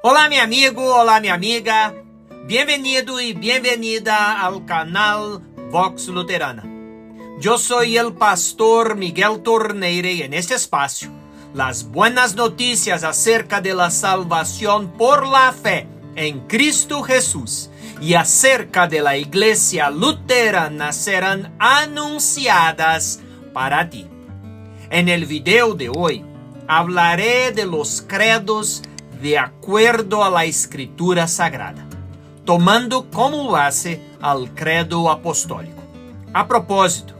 Olá, meu amigo, olá, minha amiga. Bienvenido y bienvenida al canal Vox Luterana. Yo soy el pastor Miguel Torneire y en este espacio, las buenas noticias acerca de la salvación por la fe en Cristo Jesús y acerca de la iglesia luterana serán anunciadas para ti. En el video de hoy hablaré de los credos de acuerdo a la Escritura Sagrada, tomando como base al credo apostólico. A propósito,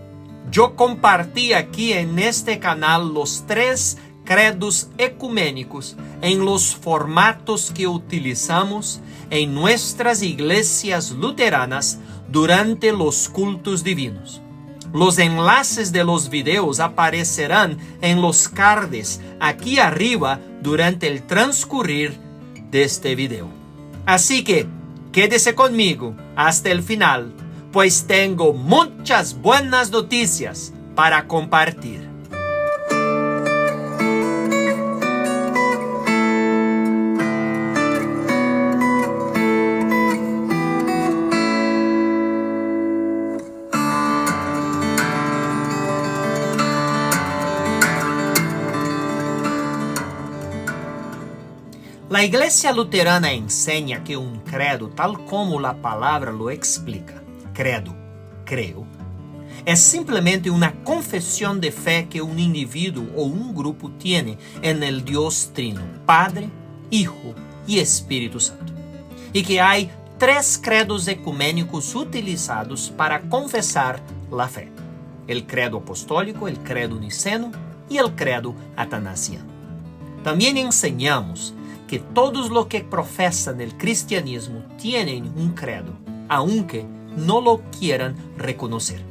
yo compartí aquí en este canal los 3 credos ecuménicos en los formatos que utilizamos en nuestras iglesias luteranas durante los cultos divinos. Los enlaces de los videos aparecerán en los cards aquí arriba durante el transcurrir de este video. Así que quédese conmigo hasta el final, pues tengo muchas buenas noticias para compartir. La Iglesia Luterana enseña que un credo, tal como la palabra lo explica, credo, creo, es simplemente una confesión de fe que un individuo o un grupo tiene en el Dios Trino, Padre, Hijo y Espíritu Santo. Y que hay 3 credos ecuménicos utilizados para confesar la fe: el credo apostólico, el credo niceno y el credo atanasiano. También enseñamos que todos los que profesan el cristianismo tienen un credo, aunque no lo quieran reconocer.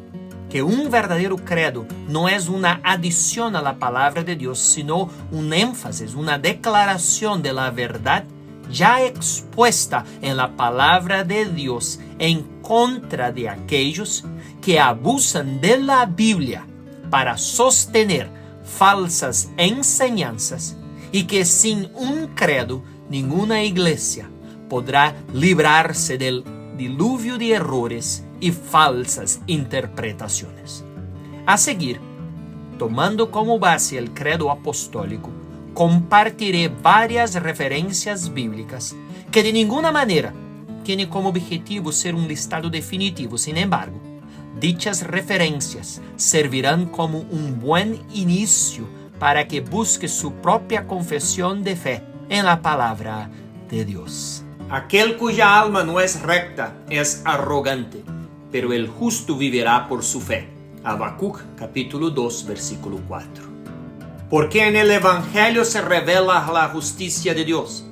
Que un verdadero credo no es una adición a la palabra de Dios, sino un énfasis, una declaración de la verdad ya expuesta en la palabra de Dios en contra de aquellos que abusan de la Biblia para sostener falsas enseñanzas, y que sin un credo ninguna iglesia podrá librarse del diluvio de errores y falsas interpretaciones. A seguir, tomando como base el credo apostólico, compartiré varias referencias bíblicas que de ninguna manera tienen como objetivo ser un listado definitivo. Sin embargo, dichas referencias servirán como un buen inicio para que busque su propia confesión de fe en la palabra de Dios. Aquel cuya alma no es recta es arrogante, pero el justo vivirá por su fe. Habacuc capítulo 2 versículo 4. Porque en el Evangelio se revela la justicia de Dios,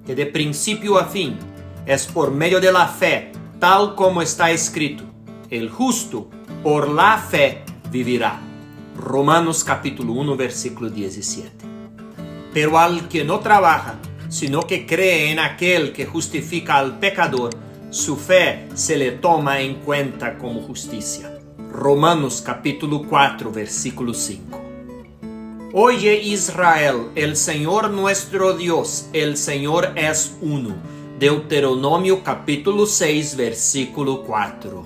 que de principio a fin es por medio de la fe, tal como está escrito: el justo por la fe vivirá. Romanos capítulo 1 versículo 17. Pero al que no trabaja, sino que cree en aquel que justifica al pecador, su fe se le toma en cuenta como justicia. Romanos capítulo 4 versículo 5. Oye Israel, el Señor nuestro Dios, el Señor es uno. Deuteronomio capítulo 6 versículo 4.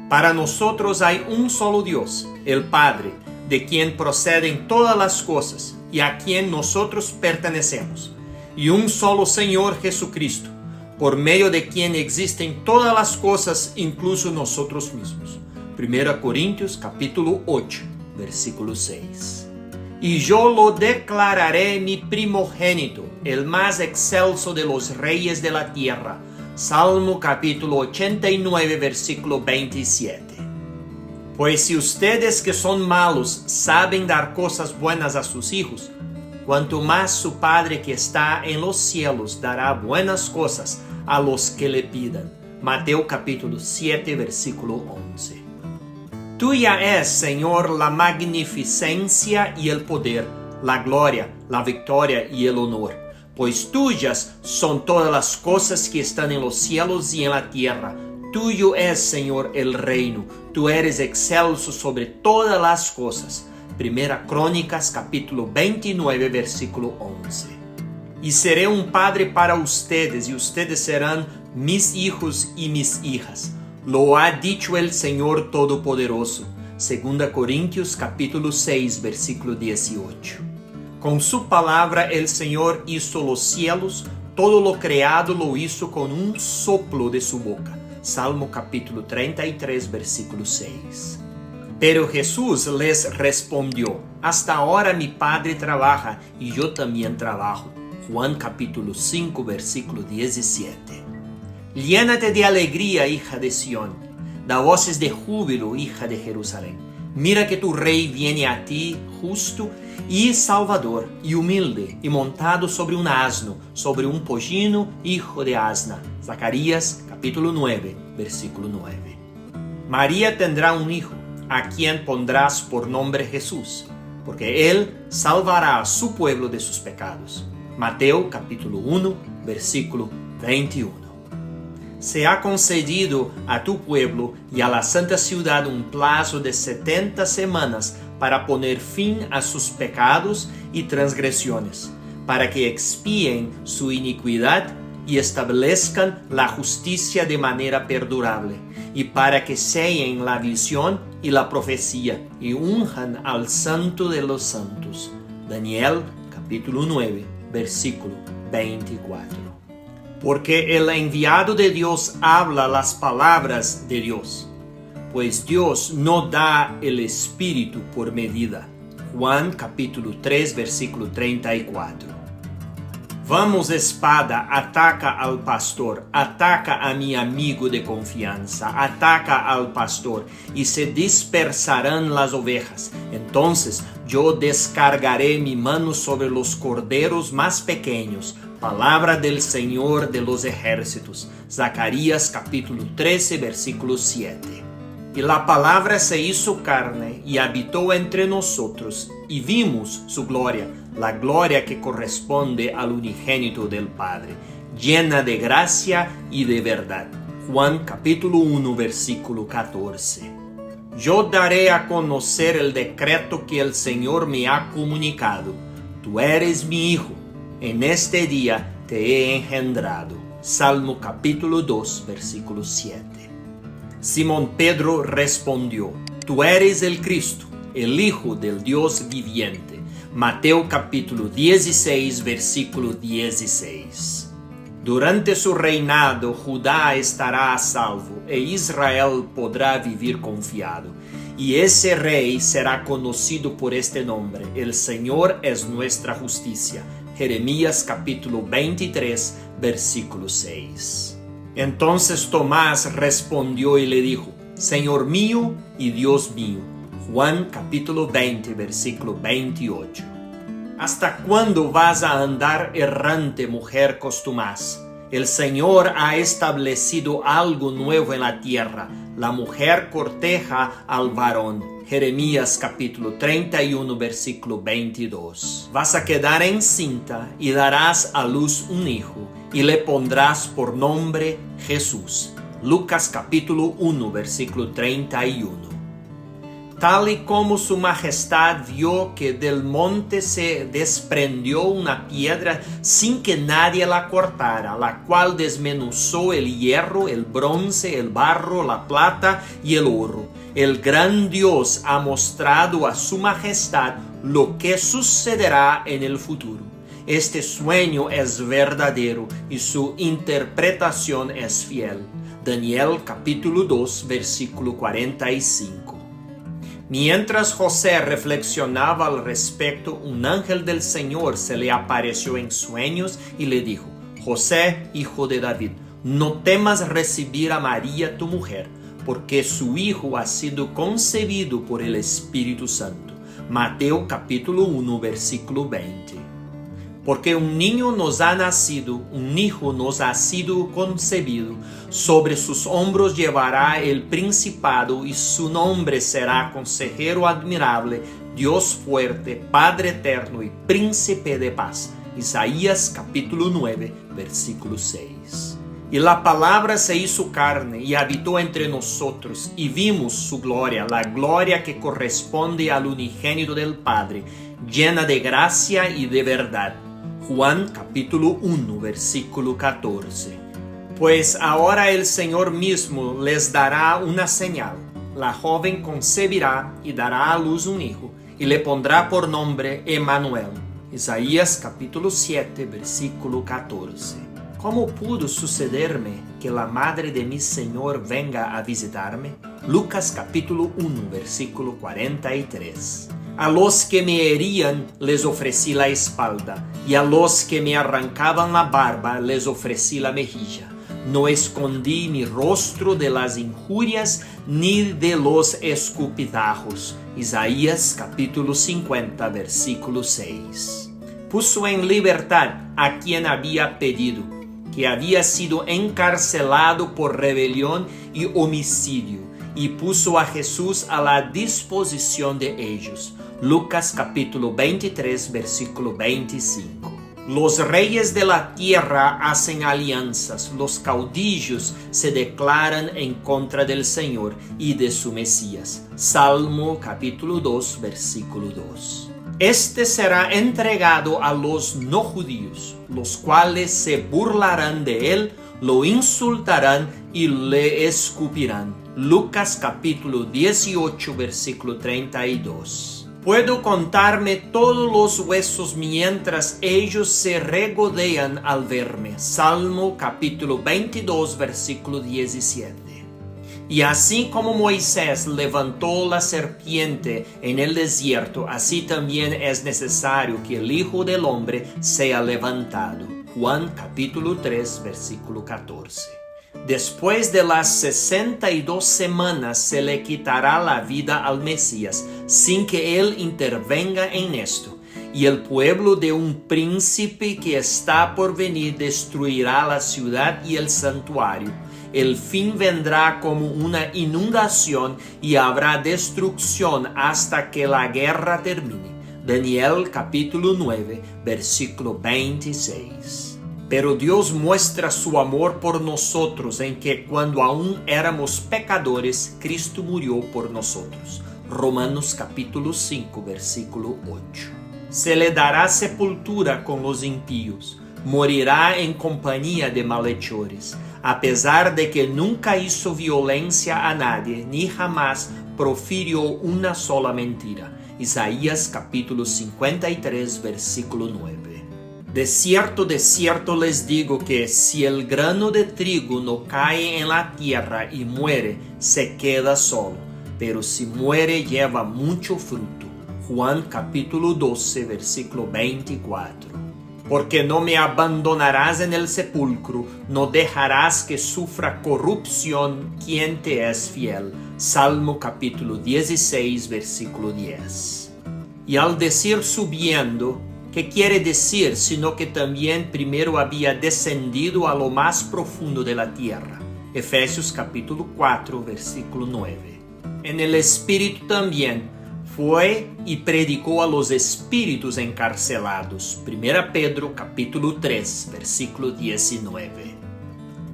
Para nosotros hay un solo Dios, el Padre, de quien proceden todas las cosas y a quien nosotros pertenecemos, y un solo Señor Jesucristo, por medio de quien existen todas las cosas, incluso nosotros mismos. 1 Corintios capítulo 8, versículo 6. Y yo lo declararé mi primogénito, el más excelso de los reyes de la tierra. Salmo capítulo 89, versículo 27. Pues si ustedes que son malos saben dar cosas buenas a sus hijos, cuanto más su Padre que está en los cielos dará buenas cosas a los que le pidan. Mateo capítulo 7, versículo 11. Tuya es, Señor, la magnificencia y el poder, la gloria, la victoria y el honor, pues tuyas son todas las cosas que están en los cielos y en la tierra. Tuyo es, Señor, el reino. Tú eres excelso sobre todas las cosas. Primera Crónicas, capítulo 29, versículo 11. y seré un padre para ustedes, y ustedes serán mis hijos y mis hijas. Lo ha dicho el Señor Todopoderoso. 2 Corintios capítulo 6, versículo 18. Con su palabra el Señor hizo los cielos, todo lo creado lo hizo con un soplo de su boca. Salmo capítulo 33, versículo 6. Pero Jesús les respondió: hasta ahora mi Padre trabaja y yo también trabajo. Juan capítulo 5, versículo 17. Llénate de alegría, hija de Sión. Da voces de júbilo, hija de Jerusalén. Mira que tu rey viene a ti justo y salvador, y humilde, y montado sobre un asno, sobre un pollino, hijo de asna. Zacarías capítulo 9, versículo 9. María tendrá un hijo, a quien pondrás por nombre Jesús, porque él salvará a su pueblo de sus pecados. Mateo capítulo 1, versículo 21. Se ha concedido a tu pueblo y a la santa ciudad un plazo de 70 semanas para poner fin a sus pecados y transgresiones, para que expíen su iniquidad y establezcan la justicia de manera perdurable, y para que sellen la visión y la profecía y unjan al Santo de los Santos. Daniel capítulo 9, versículo 24. Porque el enviado de Dios habla las palabras de Dios, pues Dios no da el Espíritu por medida. Juan capítulo 3, versículo 34. Vamos, espada, ataca al pastor, ataca a mi amigo de confianza, ataca al pastor, y se dispersarán las ovejas. Entonces yo descargaré mi mano sobre los corderos más pequeños. Palabra del Señor de los ejércitos. Zacarías capítulo 13, versículo 7. Y la palabra se hizo carne y habitó entre nosotros, y vimos su gloria, la gloria que corresponde al unigénito del Padre, llena de gracia y de verdad. Juan capítulo 1, versículo 14. Yo daré a conocer el decreto que el Señor me ha comunicado. Tú eres mi hijo. En este día te he engendrado. Salmo capítulo 2, versículo 7. Simón Pedro respondió: Tú eres el Cristo, el Hijo del Dios viviente. Mateo capítulo 16, versículo 16. Durante su reinado, Judá estará a salvo e Israel podrá vivir confiado. Y ese rey será conocido por este nombre: el Señor es nuestra justicia. Jeremías capítulo 23, versículo 6. Entonces Tomás respondió y le dijo: Señor mío y Dios mío. Juan capítulo 20, versículo 28. ¿Hasta cuándo vas a andar errante, mujer costumaz? El Señor ha establecido algo nuevo en la tierra. La mujer corteja al varón. Jeremías capítulo 31, versículo 22. Vas a quedar encinta y darás a luz un hijo, y le pondrás por nombre Jesús. Lucas capítulo 1, versículo 31. Tal y como su majestad vio que del monte se desprendió una piedra sin que nadie la cortara, la cual desmenuzó el hierro, el bronce, el barro, la plata y el oro. El gran Dios ha mostrado a su majestad lo que sucederá en el futuro. Este sueño es verdadero y su interpretación es fiel. Daniel capítulo 2, versículo 45. Mientras José reflexionaba al respecto, un ángel del Señor se le apareció en sueños y le dijo: José, hijo de David, no temas recibir a María tu mujer, porque su hijo ha sido concebido por el Espíritu Santo. Mateo capítulo 1, versículo 20. Porque un niño nos ha nacido, un hijo nos ha sido concebido, sobre sus hombros llevará el principado y su nombre será Consejero admirable, Dios fuerte, Padre eterno y Príncipe de paz. Isaías capítulo 9, versículo 6. Y la palabra se hizo carne y habitó entre nosotros, y vimos su gloria, la gloria que corresponde al unigénito del Padre, llena de gracia y de verdad. Juan capítulo 1, versículo 14. Pues ahora el Señor mismo les dará una señal. La joven concebirá y dará a luz un hijo, y le pondrá por nombre Emmanuel. Isaías capítulo 7, versículo 14. ¿Cómo pudo sucederme que la madre de mi Señor venga a visitarme? Lucas capítulo 1, versículo 43. A los que me herían les ofrecí la espalda, y a los que me arrancaban la barba les ofrecí la mejilla. No escondí mi rostro de las injurias ni de los escupitajos. Isaías capítulo 50, versículo 6. Puso en libertad a quien había pedido, que había sido encarcelado por rebelión y homicidio, y puso a Jesús a la disposición de ellos. Lucas capítulo 23, versículo 25. Los reyes de la tierra hacen alianzas, los caudillos se declaran en contra del Señor y de su Mesías. Salmo capítulo 2, versículo 2. Este será entregado a los no judíos, los cuales se burlarán de él, lo insultarán y le escupirán. Lucas capítulo 18, versículo 32. Puedo contarme todos los huesos mientras ellos se regodean al verme. Salmo capítulo 22, versículo 17. Y así como Moisés levantó la serpiente en el desierto, así también es necesario que el Hijo del Hombre sea levantado. Juan capítulo 3, versículo 14. Después de las 62 semanas se le quitará la vida al Mesías, sin que él intervenga en esto. Y el pueblo de un príncipe que está por venir destruirá la ciudad y el santuario. El fin vendrá como una inundación y habrá destrucción hasta que la guerra termine. Daniel capítulo 9, versículo 26. Pero Dios muestra su amor por nosotros en que cuando aún éramos pecadores, Cristo murió por nosotros. Romanos capítulo 5, versículo 8. Se le dará sepultura con los impíos, morirá en compañía de malhechores, a pesar de que nunca hizo violencia a nadie, ni jamás profirió una sola mentira. Isaías capítulo 53, versículo 9. De cierto les digo que si el grano de trigo no cae en la tierra y muere, se queda solo, pero si muere lleva mucho fruto. Juan capítulo 12, versículo 24. Porque no me abandonarás en el sepulcro, no dejarás que sufra corrupción quien te es fiel. Salmo capítulo 16, versículo 10. Y al decir subiendo, ¿qué quiere decir? Sino que también primero había descendido a lo más profundo de la tierra. Efesios capítulo 4, versículo 9. En el Espíritu también fue y predicó a los espíritus encarcelados. 1 Pedro capítulo 3, versículo 19.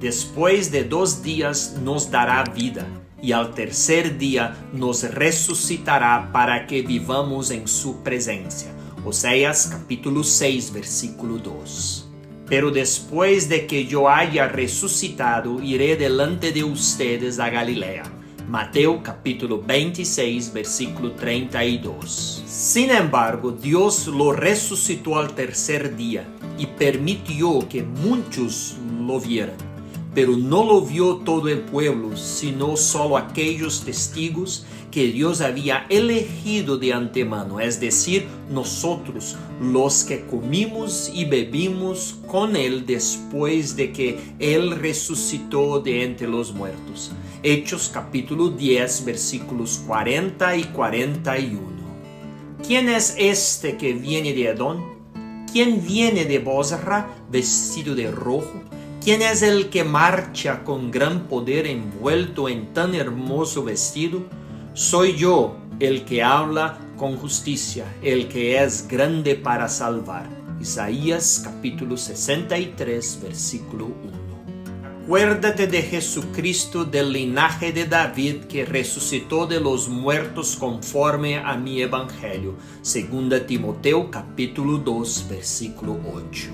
Después de 2 días nos dará vida, y al tercer día nos resucitará para que vivamos en su presencia. Oseas capítulo 6, versículo 2. Pero después de que yo haya resucitado, iré delante de ustedes a Galilea. Mateo capítulo 26, versículo 32. Sin embargo, Dios lo resucitó al tercer día y permitió que muchos lo vieran. Pero no lo vio todo el pueblo, sino solo aquellos testigos que Dios había elegido de antemano, es decir, nosotros, los que comimos y bebimos con Él después de que Él resucitó de entre los muertos. Hechos capítulo 10, versículos 40 y 41. ¿Quién es este que viene de Edom? ¿Quién viene de Bosra vestido de rojo? ¿Quién es el que marcha con gran poder envuelto en tan hermoso vestido? Soy yo el que habla con justicia, el que es grande para salvar. Isaías capítulo 63, versículo 1. Acuérdate de Jesucristo del linaje de David, que resucitó de los muertos conforme a mi evangelio. 2 Timoteo capítulo 2, versículo 8.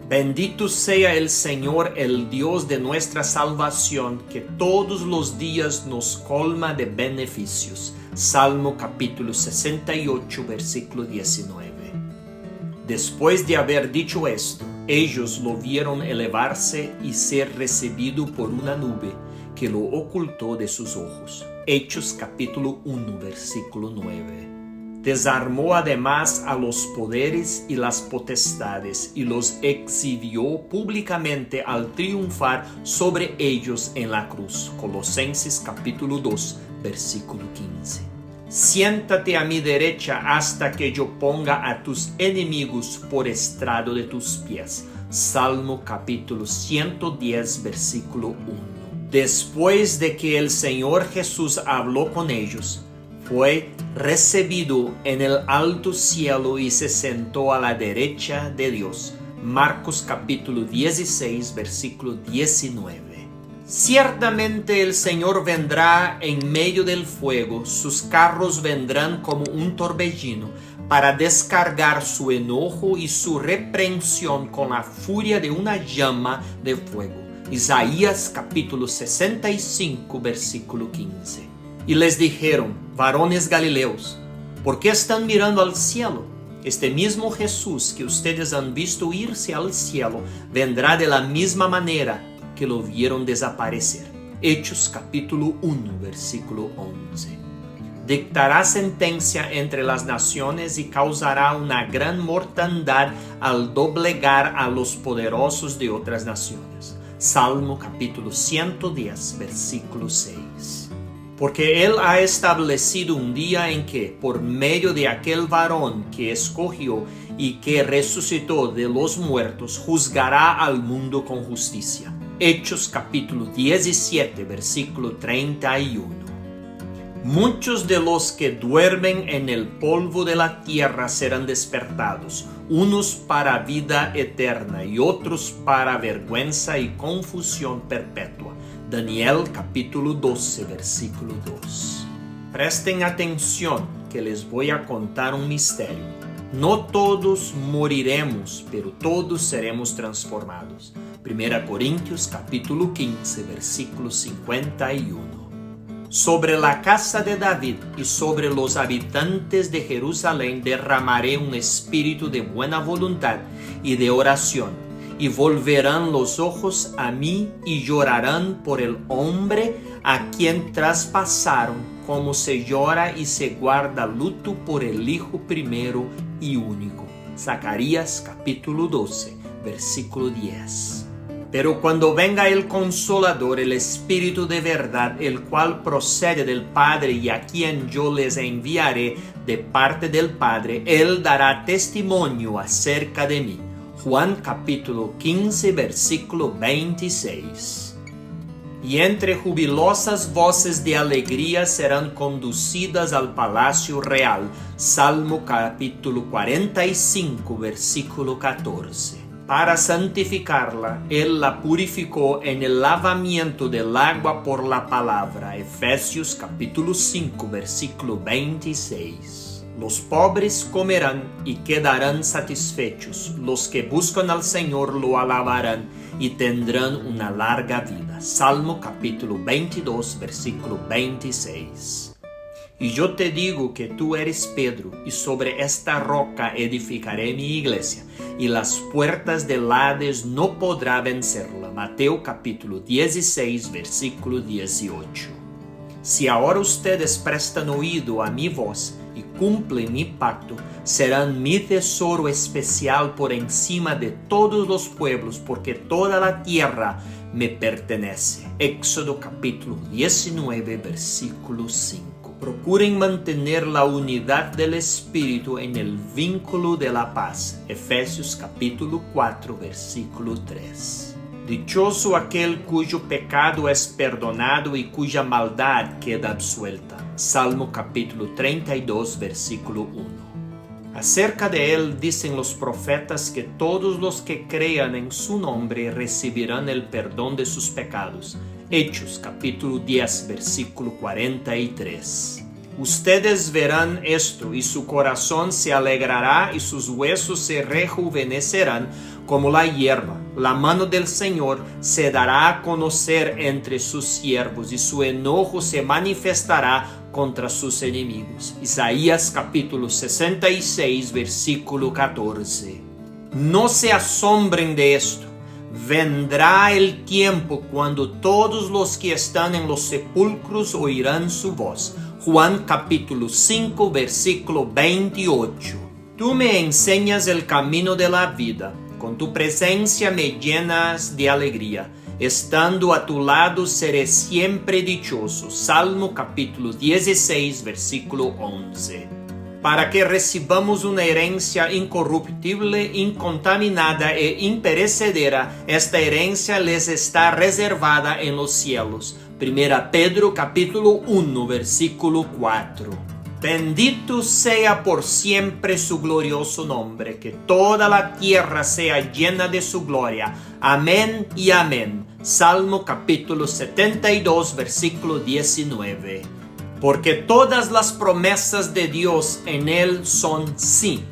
Bendito sea el Señor, el Dios de nuestra salvación, que todos los días nos colma de beneficios. Salmo capítulo 68, versículo 19. Después de haber dicho esto, ellos lo vieron elevarse y ser recibido por una nube que lo ocultó de sus ojos. Hechos capítulo 1, versículo 9. Desarmó además a los poderes y las potestades y los exhibió públicamente al triunfar sobre ellos en la cruz. Colosenses capítulo 2, versículo 15. Siéntate a mi derecha hasta que yo ponga a tus enemigos por estrado de tus pies. Salmo capítulo 110, versículo 1. Después de que el Señor Jesús habló con ellos, fue recibido en el alto cielo y se sentó a la derecha de Dios. Marcos capítulo 16, versículo 19. Ciertamente el Señor vendrá en medio del fuego, sus carros vendrán como un torbellino, para descargar su enojo y su reprensión con la furia de una llama de fuego. Isaías capítulo 65, versículo 15. Y les dijeron: varones galileos, ¿por qué están mirando al cielo? Este mismo Jesús que ustedes han visto irse al cielo, vendrá de la misma manera que lo vieron desaparecer. Hechos capítulo 1, versículo 11. Dictará sentencia entre las naciones y causará una gran mortandad al doblegar a los poderosos de otras naciones. Salmo capítulo 110, versículo 6. Porque Él ha establecido un día en que, por medio de aquel varón que escogió y que resucitó de los muertos, juzgará al mundo con justicia. Hechos capítulo 17, versículo 31. Muchos de los que duermen en el polvo de la tierra serán despertados, unos para vida eterna y otros para vergüenza y confusión perpetua. Daniel capítulo 12, versículo 2. Presten atención que les voy a contar un misterio. No todos moriremos, pero todos seremos transformados. 1 Corintios capítulo 15, versículo 51. Sobre la casa de David y sobre los habitantes de Jerusalén derramaré un espíritu de buena voluntad y de oración, y volverán los ojos a mí y llorarán por el hombre a quien traspasaron, como se llora y se guarda luto por el hijo primero y único. Zacarías capítulo 12, versículo 10. Pero cuando venga el Consolador, el Espíritu de verdad, el cual procede del Padre y a quien yo les enviaré de parte del Padre, Él dará testimonio acerca de mí. Juan capítulo 15, versículo 26. Y entre jubilosas voces de alegría serán conducidas al palacio real. Salmo capítulo 45, versículo 14. Para santificarla, Él la purificó en el lavamiento del agua por la palabra. Efesios capítulo 5, versículo 26. Los pobres comerán y quedarán satisfechos. Los que buscan al Señor lo alabarán y tendrán una larga vida. Salmo capítulo 22, versículo 26. Y yo te digo que tú eres Pedro, y sobre esta roca edificaré mi iglesia, y las puertas del Hades no podrán vencerla. Mateo capítulo 16, versículo 18. Si ahora ustedes prestan oído a mi voz y cumplen mi pacto, serán mi tesoro especial por encima de todos los pueblos, porque toda la tierra me pertenece. Éxodo capítulo 19, versículo 5. Procuren mantener la unidad del Espíritu en el vínculo de la paz. Efesios capítulo 4, versículo 3. Dichoso aquel cuyo pecado es perdonado y cuya maldad queda absuelta. Salmo capítulo 32, versículo 1. Acerca de él dicen los profetas que todos los que crean en su nombre recibirán el perdón de sus pecados. Hechos capítulo 10, versículo 43. Ustedes verán esto y su corazón se alegrará y sus huesos se rejuvenecerán como la hierba. La mano del Señor se dará a conocer entre sus siervos y su enojo se manifestará contra sus enemigos. Isaías capítulo 66, versículo 14. No se asombren de esto. Vendrá el tiempo cuando todos los que están en los sepulcros oirán su voz. Juan capítulo 5, versículo 28. Tú me enseñas el camino de la vida. Con tu presencia me llenas de alegría. Estando a tu lado seré siempre dichoso. Salmo capítulo 16, versículo 11. Para que recibamos una herencia incorruptible, incontaminada e imperecedera, esta herencia les está reservada en los cielos. 1 Pedro capítulo 1, versículo 4. Bendito sea por siempre su glorioso nombre, que toda la tierra sea llena de su gloria. Amén y amén. Salmo capítulo 72, versículo 19. Porque todas las promesas de Dios en Él son sí.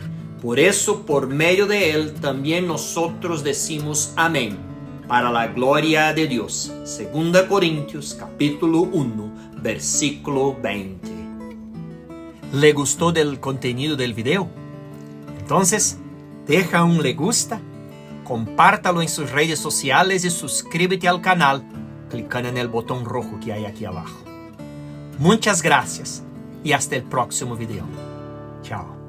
Por eso, por medio de Él, también nosotros decimos amén, para la gloria de Dios. 2 Corintios capítulo 1, versículo 20. ¿Le gustó del contenido del video? Entonces, deja un le gusta, compártalo en sus redes sociales y suscríbete al canal clicando en el botón rojo que hay aquí abajo. Muchas gracias y hasta el próximo video. Chao.